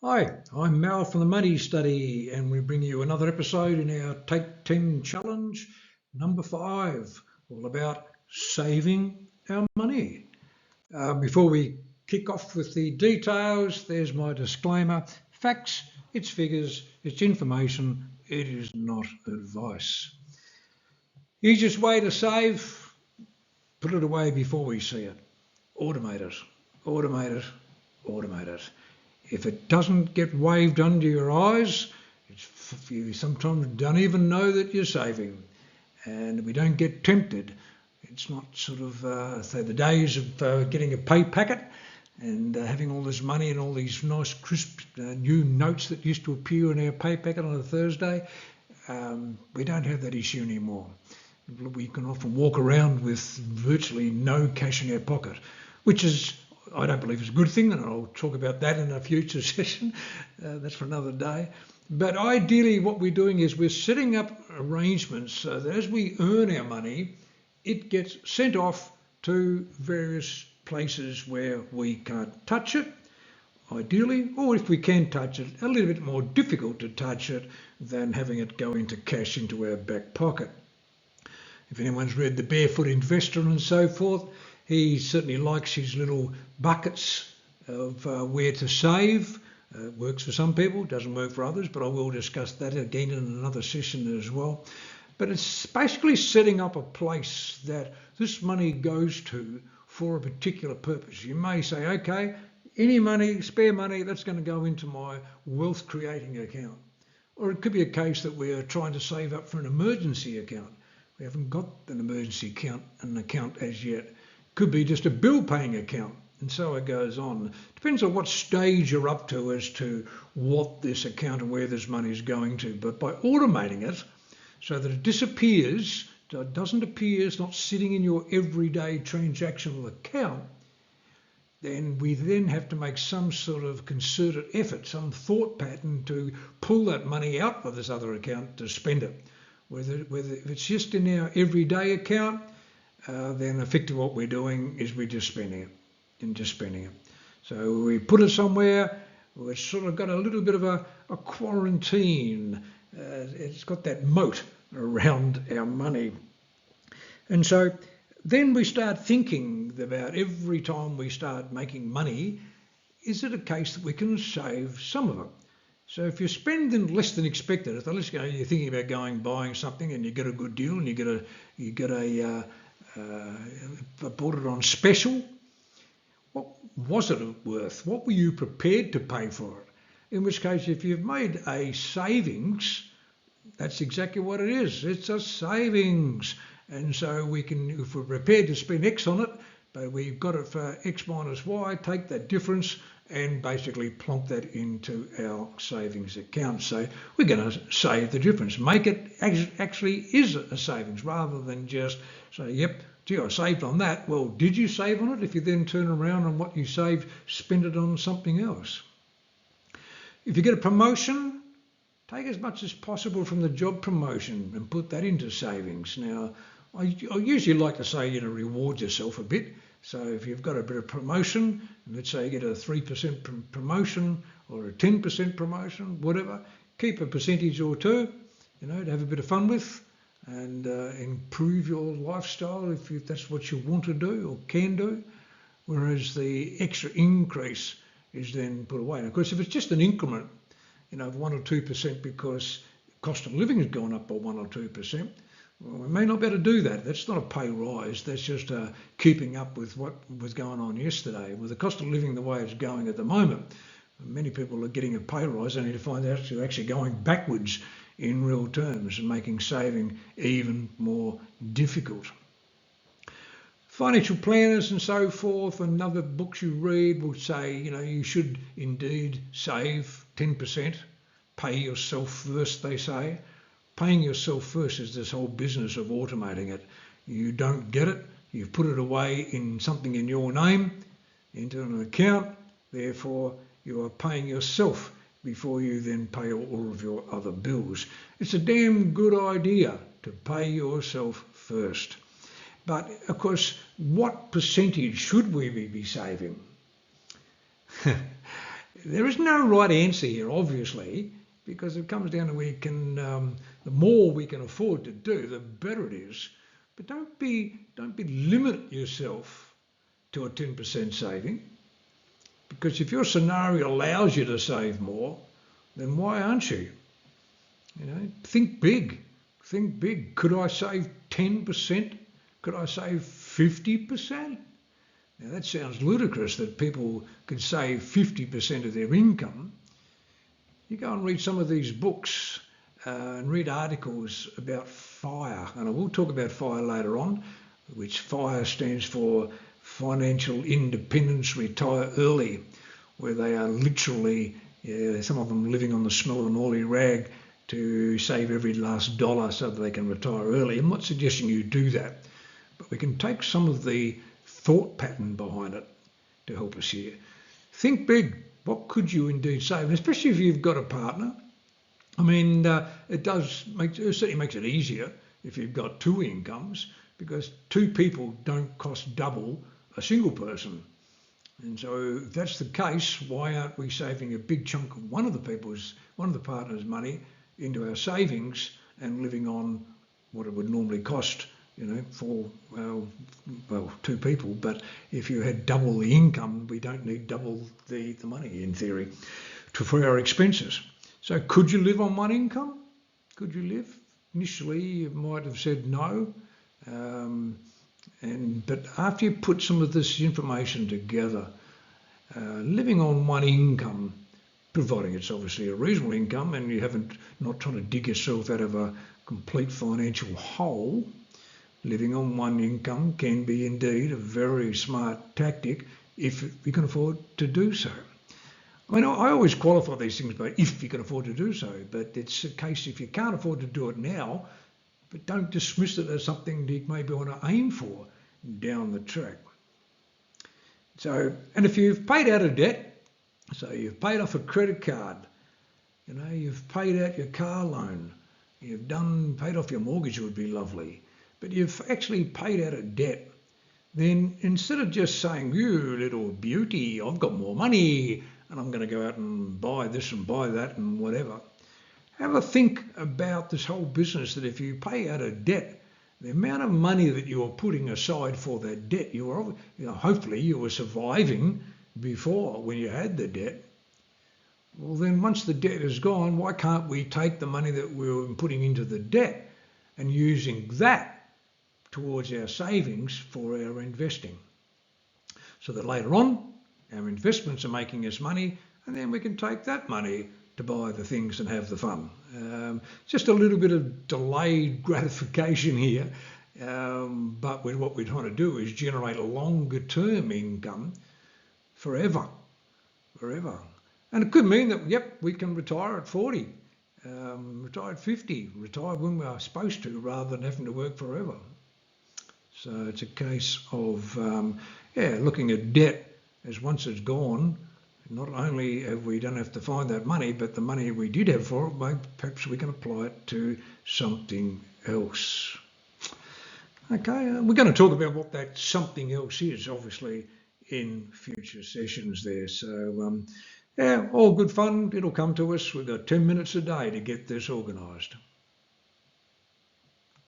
Hi, I'm Mal from the Money Study, and we bring you another episode in our Take 10 Challenge, number 5, all about saving our money. Before we kick off with the details, there's my disclaimer. Facts, it's figures, it's information, it is not advice. Easiest way to save, put it away before we see it. Automate it, automate it, automate it. If it doesn't get waved under your eyes, you sometimes don't even know that you're saving. And we don't get tempted. It's not sort of, say, the days of getting a pay packet and having all this money and all these nice crisp new notes that used to appear in our pay packet on a Thursday. We don't have that issue anymore. We can often walk around with virtually no cash in our pocket, which is, I don't believe, is a good thing, and I'll talk about that in a future session. That's for another day. But ideally what we're doing is we're setting up arrangements so that as we earn our money, it gets sent off to various places where we can't touch it, ideally, or if we can touch it, a little bit more difficult to touch it than having it go into cash into our back pocket. If anyone's read The Barefoot Investor and so forth, he certainly likes his little buckets of where to save. Works for some people, doesn't work for others, but I will discuss that again in another session as well. But it's basically setting up a place that this money goes to for a particular purpose. You may say, okay, any money, spare money, that's going to go into my wealth creating account. Or it could be a case that we're trying to save up for an emergency account. We haven't got an emergency account as yet. Could be just a bill paying account, and so it goes on. Depends on what stage you're up to as to what this account and where this money is going to. But by automating it so that it disappears, so it doesn't appear, it's not sitting in your everyday transactional account, then we then have to make some sort of concerted effort, some thought pattern to pull that money out of this other account to spend it. Whether if it's just in our everyday account, then effectively what we're doing is we're just spending it. So we put it somewhere, it's sort of got a little bit of a quarantine. It's got that moat around our money. And so then we start thinking about every time we start making money, is it a case that we can save some of it? So if you're spending less than expected, if let's go, you're thinking about buying something and you get a good deal and you get a bought it on special. What was it worth? What were you prepared to pay for it? In which case, if you've made a savings, that's exactly what it is. It's a savings. And so we can, if we're prepared to spend X on it, but we've got it for X minus Y, take that difference and basically plonk that into our savings account. So we're going to save the difference, make it actually is a savings rather than just say, yep, gee, I saved on that. Well, did you save on it? If you then turn around and what you saved, spend it on something else. If you get a promotion, take as much as possible from the job promotion and put that into savings. Now, I usually like to say, reward yourself a bit. So if you've got a bit of promotion, let's say you get a 3% promotion or a 10% promotion, whatever, keep a percentage or two, to have a bit of fun with and improve your lifestyle if that's what you want to do or can do. Whereas the extra increase is then put away. And of course, if it's just an increment, of 1 or 2% because cost of living has gone up by 1 or 2%, well, we may not be able to do that. That's not a pay rise. That's just keeping up with what was going on yesterday. With the cost of living the way it's going at the moment, many people are getting a pay rise only to find out they're actually going backwards in real terms and making saving even more difficult. Financial planners and so forth and other books you read will say, you should indeed save 10%, pay yourself first, they say. Paying yourself first is this whole business of automating it. You don't get it, you've put it away in something in your name, into an account, therefore you are paying yourself before you then pay all of your other bills. It's a damn good idea to pay yourself first. But of course, what percentage should we be saving? there is no right answer here, obviously, because it comes down to the more we can afford to do, the better it is. But don't limit yourself to a 10% saving, because if your scenario allows you to save more, then why aren't you? Think big. Think big. Could I save 10%? Could I save 50%? Now that sounds ludicrous that people could save 50% of their income. You go and read some of these books and read articles about FIRE, and I will talk about FIRE later on, which FIRE stands for Financial Independence Retire Early, where they are literally, some of them living on the smell of an oily rag to save every last dollar so that they can retire early. I'm not suggesting you do that, but we can take some of the thought pattern behind it to help us here. Think big. What could you indeed save? And especially if you've got a partner. I mean, it certainly makes it easier if you've got two incomes, because two people don't cost double a single person. And so if that's the case, why aren't we saving a big chunk of one of the partner's money into our savings and living on what it would normally cost, for two people. But if you had double the income, we don't need double the money in theory for our expenses. So could you live on one income? Could you live? Initially, you might have said no. But after you put some of this information together, living on one income, providing it's obviously a reasonable income and you not trying to dig yourself out of a complete financial hole, living on one income can be indeed a very smart tactic if you can afford to do so. I mean, I always qualify these things by if you can afford to do so, but it's a case if you can't afford to do it now, but don't dismiss it as something you maybe want to aim for down the track. So, and if you've paid out a debt, so you've paid off a credit card, you've paid out your car loan, you've paid off your mortgage, would be lovely, but you've actually paid out a debt, then instead of just saying, you little beauty, I've got more money and I'm going to go out and buy this and buy that and whatever, have a think about this whole business that if you pay out a debt, the amount of money that you are putting aside for that debt, hopefully you were surviving before when you had the debt. Well, then once the debt is gone, why can't we take the money that we were putting into the debt and using that towards our savings for our investing? So that later on, our investments are making us money, and then we can take that money to buy the things and have the fun. Just a little bit of delayed gratification here, but what we're trying to do is generate a longer term income forever. And it could mean that, we can retire at 40, retire at 50, retire when we are supposed to rather than having to work forever. So it's a case of, looking at debt as once it's gone, not only don't have to find that money, but the money we did have for it, perhaps we can apply it to something else. Okay, we're going to talk about what that something else is, obviously, in future sessions there. So, all good fun. It'll come to us. We've got 10 minutes a day to get this organised.